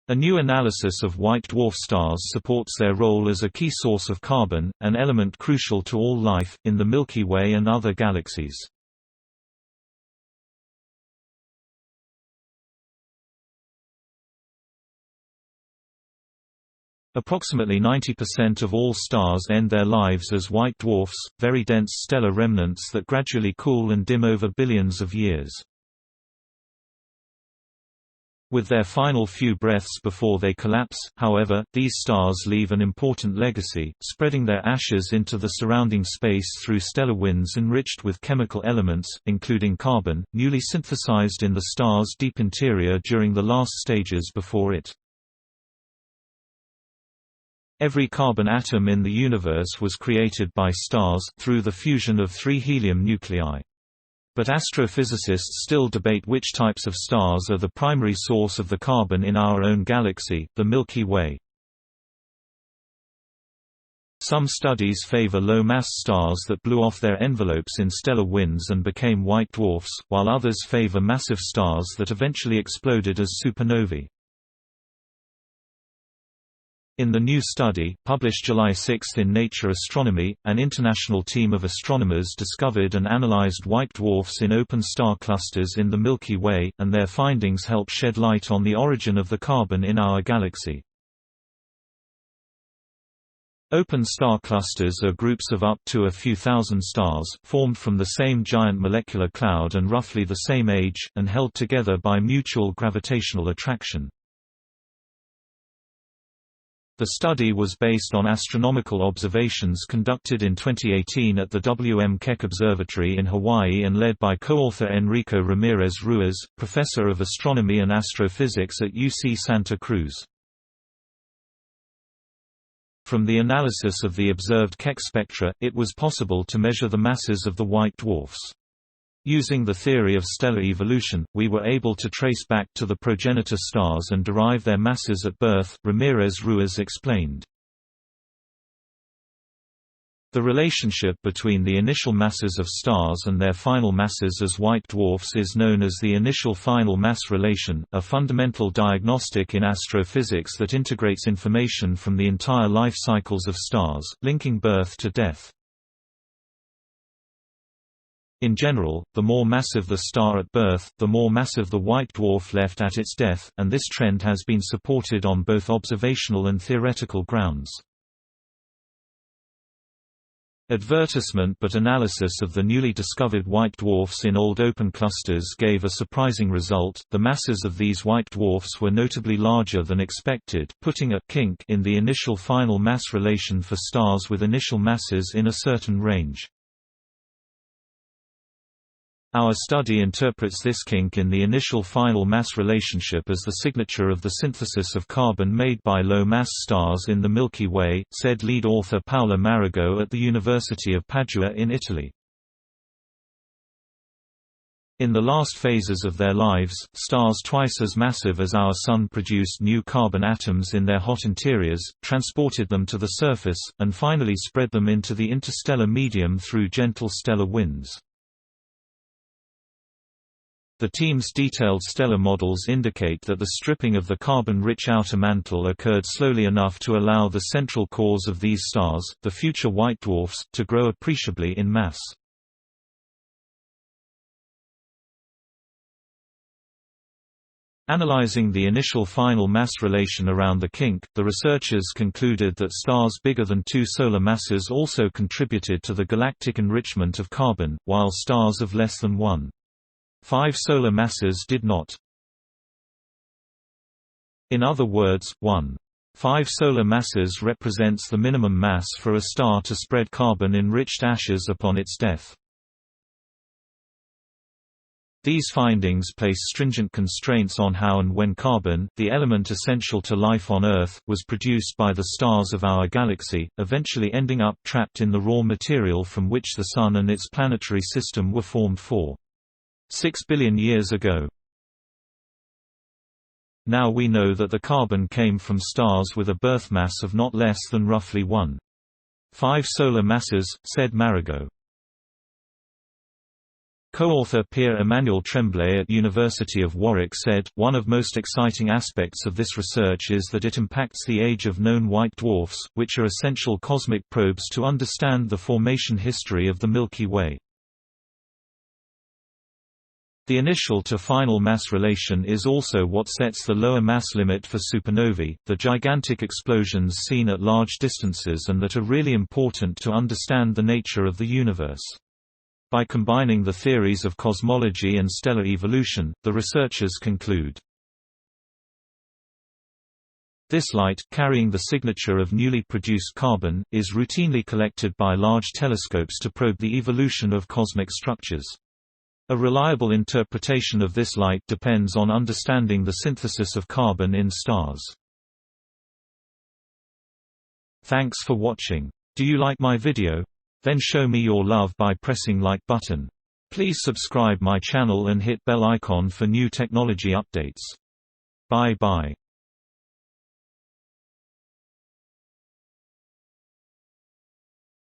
A new analysis of white dwarf stars supports their role as a key source of carbon, an element crucial to all life, in the Milky Way and other galaxies. Approximately 90% of all stars end their lives as white dwarfs, very dense stellar remnants that gradually cool and dim over billions of years. With their final few breaths before they collapse, however, these stars leave an important legacy, spreading their ashes into the surrounding space through stellar winds enriched with chemical elements, including carbon, newly synthesized in the star's deep interior during the last stages before it. Every carbon atom in the universe was created by stars, through the fusion of 3 helium nuclei. But astrophysicists still debate which types of stars are the primary source of the carbon in our own galaxy, the Milky Way. Some studies favor low-mass stars that blew off their envelopes in stellar winds and became white dwarfs, while others favor massive stars that eventually exploded as supernovae. In the new study, published July 6 in Nature Astronomy, an international team of astronomers discovered and analyzed white dwarfs in open star clusters in the Milky Way, and their findings help shed light on the origin of the carbon in our galaxy. Open star clusters are groups of up to a few thousand stars, formed from the same giant molecular cloud and roughly the same age, and held together by mutual gravitational attraction. The study was based on astronomical observations conducted in 2018 at the Keck Observatory in Hawaii and led by co-author Enrico Ramirez-Ruiz, professor of astronomy and astrophysics at UC Santa Cruz. From the analysis of the observed Keck spectra, it was possible to measure the masses of the white dwarfs. Using the theory of stellar evolution, we were able to trace back to the progenitor stars and derive their masses at birth, Ramirez-Ruiz explained. The relationship between the initial masses of stars and their final masses as white dwarfs is known as the initial-final mass relation, a fundamental diagnostic in astrophysics that integrates information from the entire life cycles of stars, linking birth to death. In general, the more massive the star at birth, the more massive the white dwarf left at its death, and this trend has been supported on both observational and theoretical grounds. Advertisement but analysis of the newly discovered white dwarfs in old open clusters gave a surprising result. The masses of these white dwarfs were notably larger than expected, putting a kink in the initial-final mass relation for stars with initial masses in a certain range. Our study interprets this kink in the initial-final mass relationship as the signature of the synthesis of carbon made by low-mass stars in the Milky Way, said lead author Paola Marigo at the University of Padua in Italy. In the last phases of their lives, stars twice as massive as our Sun produced new carbon atoms in their hot interiors, transported them to the surface, and finally spread them into the interstellar medium through gentle stellar winds. The team's detailed stellar models indicate that the stripping of the carbon-rich outer mantle occurred slowly enough to allow the central cores of these stars, the future white dwarfs, to grow appreciably in mass. Analyzing the initial-final mass relation around the kink, the researchers concluded that stars bigger than 2 solar masses also contributed to the galactic enrichment of carbon, while stars of less than 1.5 solar masses did not. In other words, 1.5 solar masses represents the minimum mass for a star to spread carbon-enriched ashes upon its death. These findings place stringent constraints on how and when carbon, the element essential to life on Earth, was produced by the stars of our galaxy, eventually ending up trapped in the raw material from which the Sun and its planetary system were formed 4.6 billion years ago. Now we know that the carbon came from stars with a birth mass of not less than roughly 1.5 solar masses, said Marigo. Co-author Pierre-Emmanuel Tremblay at University of Warwick said, "One of most exciting aspects of this research is that it impacts the age of known white dwarfs, which are essential cosmic probes to understand the formation history of the Milky Way." The initial to final mass relation is also what sets the lower mass limit for supernovae, the gigantic explosions seen at large distances and that are really important to understand the nature of the universe. By combining the theories of cosmology and stellar evolution, the researchers conclude, this light, carrying the signature of newly produced carbon, is routinely collected by large telescopes to probe the evolution of cosmic structures. A reliable interpretation of this light depends on understanding the synthesis of carbon in stars. Thanks for watching. Do you like my video? Then show me your love by pressing like button. Please subscribe my channel and hit bell icon for new technology updates. Bye bye.